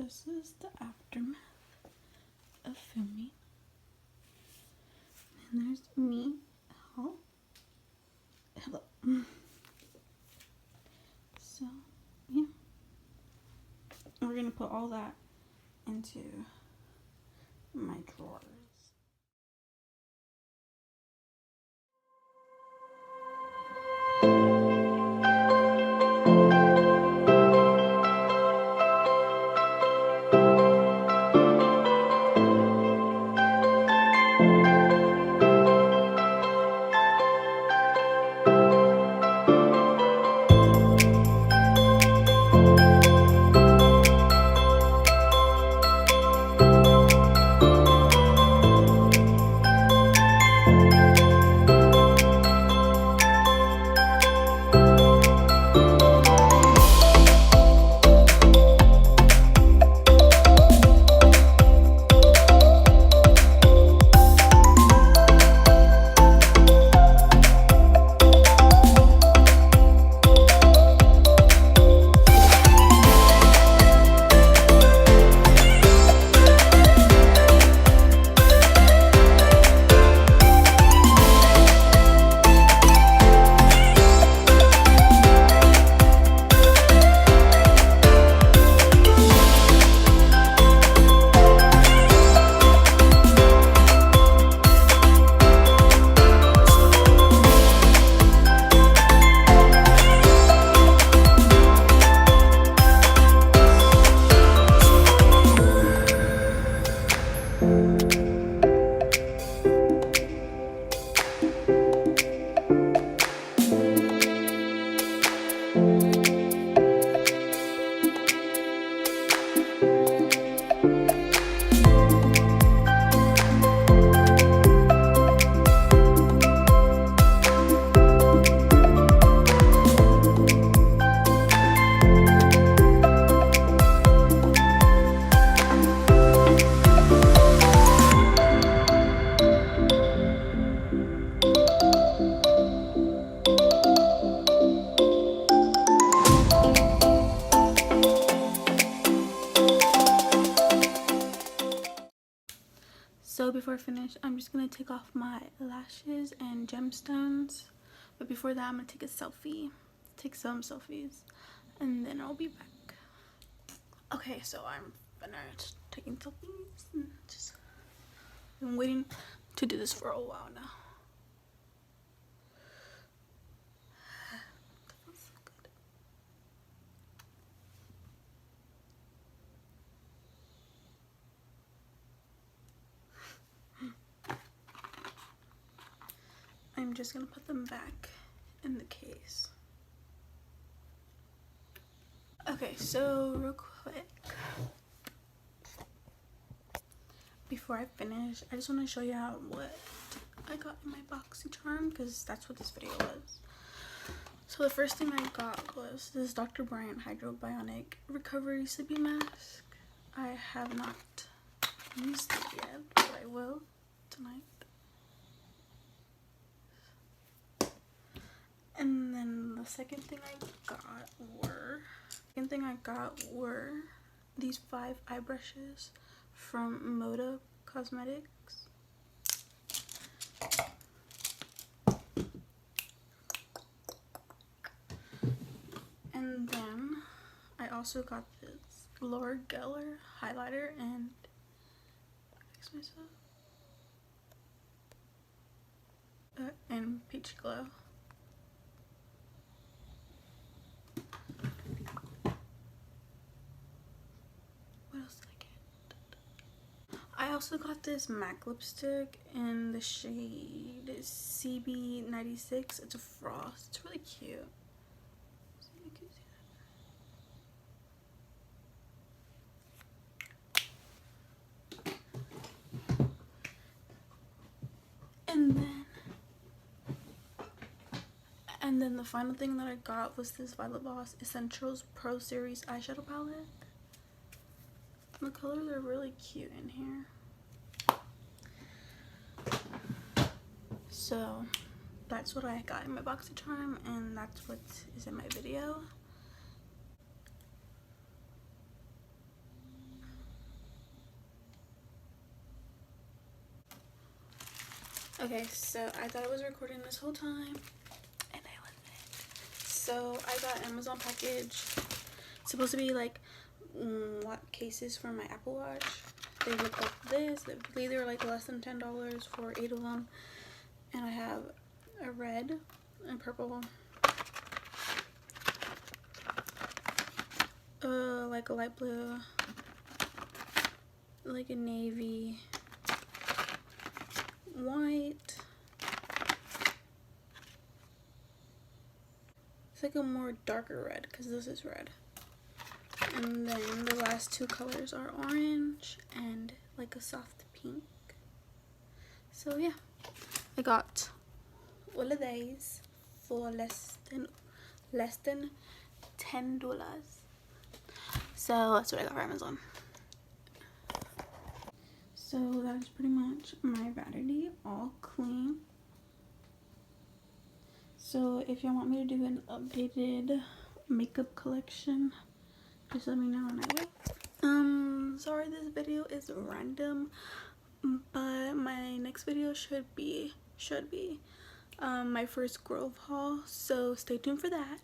this is the aftermath of filming. And there's me. Oh, hello. So, yeah. We're gonna put all that into my drawers. So before I finish, I'm just gonna take off my lashes and gemstones. But before that, I'm gonna take a selfie. Take some selfies. And then I'll be back. Okay, so I'm finished taking selfies. And just been waiting to do this for a while now. That feels so good. I'm just gonna put them back in the case. Okay, so real quick, before I finish, I just want to show you what I got in my BoxyCharm, because that's what this video was. So the first thing I got was this Dr. Bryant Hydrobionic Recovery Sleeping Mask. I have not used it yet, but I will tonight. And then the second thing I got were these 5 eye brushes from Moda Cosmetics. And then I also got this Laura Geller highlighter and fix myself and Peach Glow. I also got this MAC lipstick in the shade CB96. It's a frost. It's really cute. And then the final thing that I got was this Violet Voss Essentials Pro Series eyeshadow palette. The colors are really cute in here. So that's what I got in my BoxyCharm, and that's what is in my video. Okay, so I thought I was recording this whole time, and I wasn't. So I got Amazon package. It's supposed to be like what cases for my Apple Watch. They look like this. I believe they were like less than $10 for 8 of them. And I have a red and purple, like a light blue, like a navy, white. It's like a more darker red because this is red. And then the last two colors are orange and like a soft pink. So yeah, I got all of these for less than $10. So that's what I got for Amazon. So that is pretty much my vanity all clean. So if you want me to do an updated makeup collection, just let me know and I will. Sorry this video is random, but my next video should be my first Grove haul, so stay tuned for that.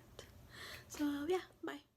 So yeah, bye.